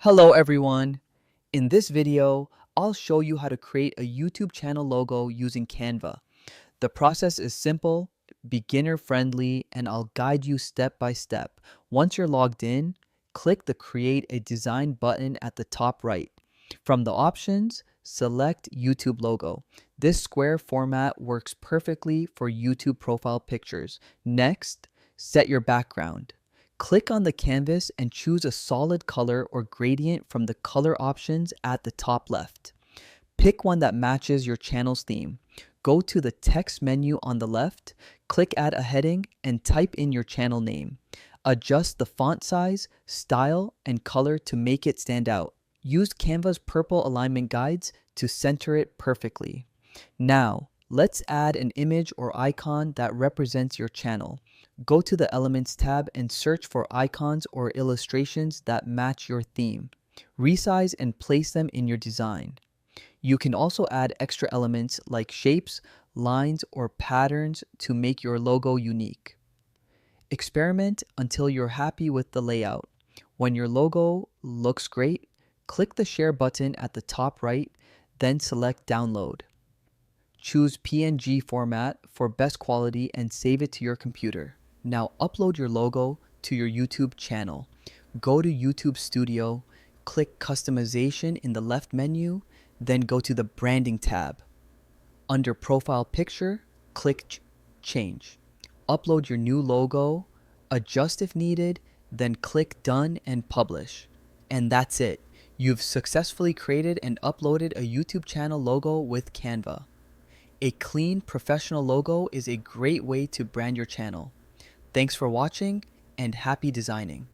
Hello everyone! In this video, I'll show you how to create a YouTube channel logo using Canva. The process is simple, beginner friendly, and I'll guide you step by step. Once you're logged in, click the Create a Design button at the top right. From the options, select YouTube logo. This square format works perfectly for YouTube profile pictures. Next, set your background. Click on the canvas and choose a solid color or gradient from the color options at the top left. Pick one that matches your channel's theme. Go to the text menu on the left, click Add a heading, and type in your channel name. Adjust the font size, style, and color to make it stand out. Use Canva's purple alignment guides to center it perfectly. Now, let's add an image or icon that represents your channel. Go to the Elements tab and search for icons or illustrations that match your theme. Resize and place them in your design. You can also add extra elements like shapes, lines, or patterns to make your logo unique. Experiment until you're happy with the layout. When your logo looks great, click the Share button at the top right, then select Download. Choose PNG format for best quality and save it to your computer. Now upload your logo to your YouTube channel. Go to YouTube Studio, click Customization in the left menu, then go to the Branding tab. Under Profile Picture, click Change. Upload your new logo, adjust if needed, then click Done and Publish. And that's it. You've successfully created and uploaded a YouTube channel logo with Canva. A clean, professional logo is a great way to brand your channel. Thanks for watching and happy designing.